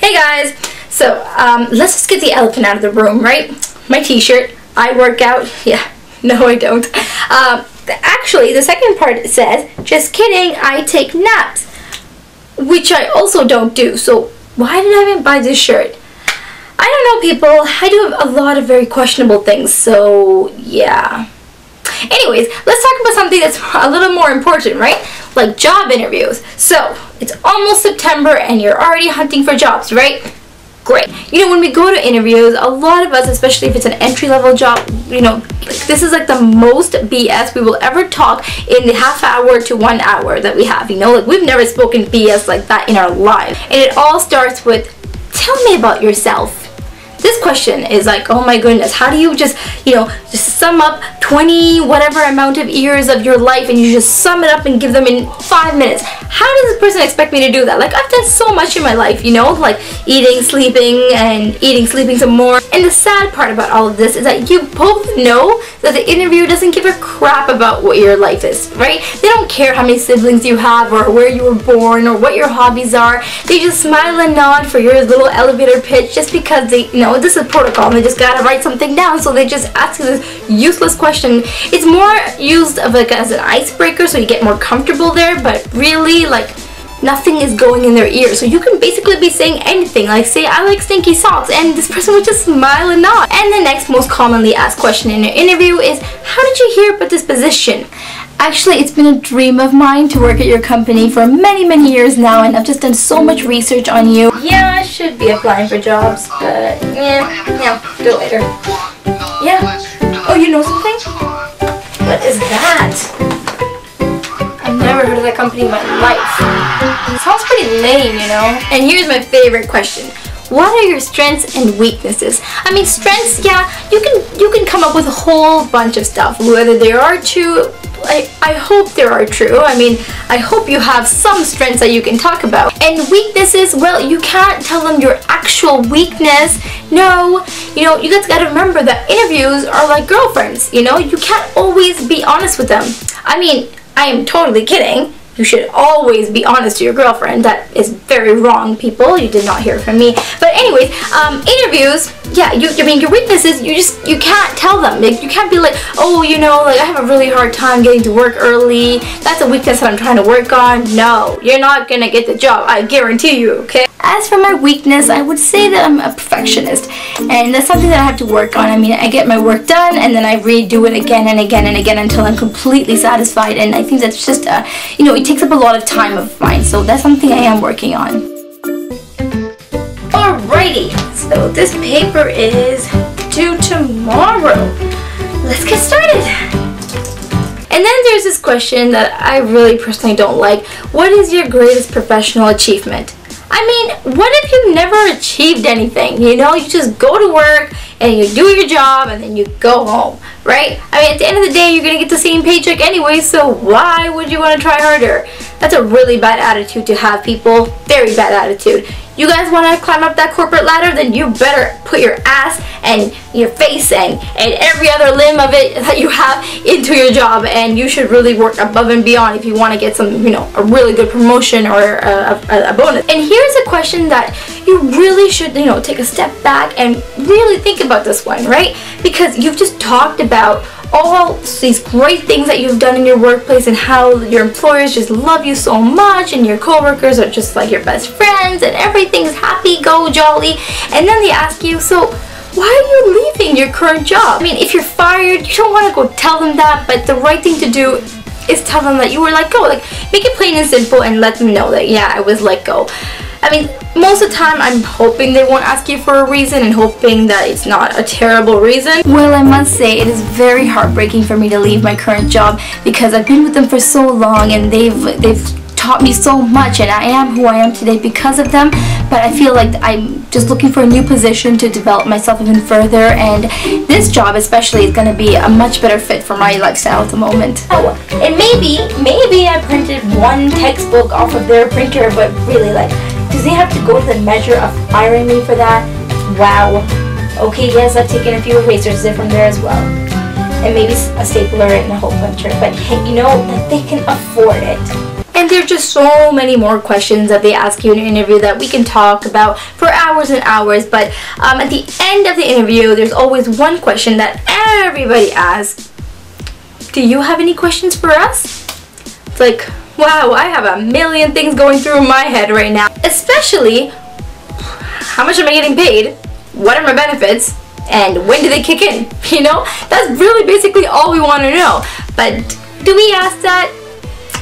Hey guys! So, let's just get the elephant out of the room, right? My t-shirt. I work out. Yeah, no I don't. Actually, the second part says, just kidding, I take naps. Which I also don't do, so why did I even buy this shirt? I don't know, people. I do a lot of very questionable things, so yeah. Anyways, let's talk about something that's a little more important, right? Like job interviews. So, it's almost September and you're already hunting for jobs, right? Great. You know, when we go to interviews, a lot of us, especially if it's an entry-level job, you know, this is like the most BS we will ever talk in the half hour to 1 hour that we have, you know? Like, we've never spoken BS like that in our lives. And it all starts with, tell me about yourself. This question is like, oh my goodness, how do you just sum up 20 whatever amount of years of your life and you just sum it up and give them in 5 minutes? How does this person expect me to do that? Like, I've done so much in my life, you know, like eating, sleeping, and eating, sleeping some more. And the sad part about all of this is that you both know that the interviewer doesn't give a crap about what your life is, right? They don't care how many siblings you have or where you were born or what your hobbies are. They just smile and nod for your little elevator pitch just because they, you know, this is protocol and they just gotta write something down, so they just ask you this useless question. It's more used of like as an icebreaker so you get more comfortable there, but really like nothing is going in their ears. So you can basically be saying anything, like say I like stinky socks, and this person would just smile and nod. And the next most commonly asked question in an interview is, how did you hear about this position? Actually, it's been a dream of mine to work at your company for many years now, and I've just done so much research on you. Yeah, I should be applying for jobs, but yeah, do it later. Yeah. Oh, you know something? What is that? I've never heard of that company in my life. It sounds pretty lame, you know? And here's my favorite question. What are your strengths and weaknesses? I mean, strengths, yeah, you can come up with a whole bunch of stuff. Whether they are true, I hope there are true. I mean, I hope you have some strengths that you can talk about. And weaknesses, well, you can't tell them your actual weakness. No, you know, you guys gotta remember that interviews are like girlfriends, you know? You can't always be honest with them. I mean, I am totally kidding. You should always be honest to your girlfriend. That is very wrong, people. You did not hear from me. But anyways, interviews, yeah, I mean, your weaknesses, you can't tell them. Like, you can't be like, oh, you know, like I have a really hard time getting to work early. That's a weakness that I'm trying to work on. No, you're not gonna get the job. I guarantee you, okay? As for my weakness, I would say that I'm a perfectionist, and that's something that I have to work on. I mean, I get my work done, and then I redo it again and again and again until I'm completely satisfied, and I think that's just, you know, it takes up a lot of time of mine, so that's something I am working on. Alrighty, so this paper is due tomorrow. Let's get started. And then there's this question that I really personally don't like. What is your greatest professional achievement? I mean, what if you never achieved anything? You know, you just go to work and you do your job and then you go home, right? I mean, at the end of the day, you're gonna get the same paycheck anyway, so why would you want to try harder? That's a really bad attitude to have, people. Very bad attitude. You guys want to climb up that corporate ladder? Then you better put your ass and your face and every other limb of it that you have into your job, and you should really work above and beyond if you want to get some, you know, a really good promotion or a bonus. And here's a question that you really should, you know, take a step back and really think about this one, right? Because you've just talked about all these great things that you've done in your workplace and how your employers just love you so much and your coworkers are just like your best friends and everything's happy, go jolly, and then they ask you, so why are you leaving your current job? I mean, if you're fired, you don't want to go tell them that, but the right thing to do is tell them that you were let go. Like, make it plain and simple and let them know that, yeah, I was let go. I mean, most of the time, I'm hoping they won't ask you for a reason and hoping that it's not a terrible reason. Well, I must say, it is very heartbreaking for me to leave my current job because I've been with them for so long and they've taught me so much, and I am who I am today because of them. But I feel like I'm just looking for a new position to develop myself even further, and this job especially is going to be a much better fit for my lifestyle at the moment. Oh, and maybe I printed one textbook off of their printer, but really, like, does he have to go to the measure of firing me for that? Wow. Okay, yes, I've taken a few erasers from there as well. And maybe a stapler and a hole puncher. But hey, you know, they can afford it. And there are just so many more questions that they ask you in an interview that we can talk about for hours and hours. But at the end of the interview, there's always one question that everybody asks. Do you have any questions for us? It's like, wow, I have a million things going through my head right now. Especially, how much am I getting paid? What are my benefits? And when do they kick in? You know, that's really basically all we want to know. But do we ask that?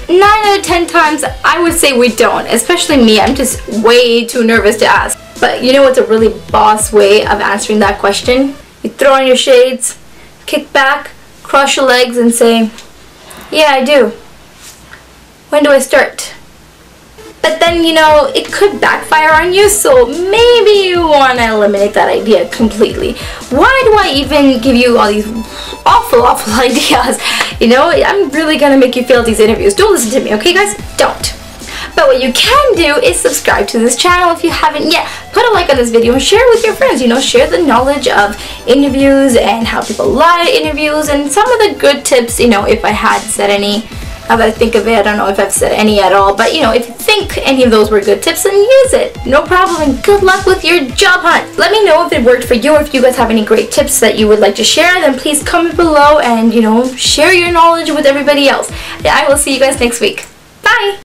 9 out of 10 times, I would say we don't. Especially me, I'm just way too nervous to ask. But you know what's a really boss way of answering that question? You throw on your shades, kick back, cross your legs and say, yeah, I do. When do I start? But then, you know, it could backfire on you, so maybe you want to eliminate that idea completely. Why do I even give you all these awful ideas? You know, I'm really going to make you fail these interviews. Don't listen to me, okay guys? Don't. But what you can do is subscribe to this channel if you haven't yet. Put a like on this video and share it with your friends. You know, share the knowledge of interviews and how people lie at interviews and some of the good tips, you know, if I had said any. Now that I think of it, I don't know if I've said any at all, but you know, if you think any of those were good tips, then use it. No problem, and good luck with your job hunt. Let me know if it worked for you, or if you guys have any great tips that you would like to share, then please comment below and, you know, share your knowledge with everybody else. I will see you guys next week. Bye!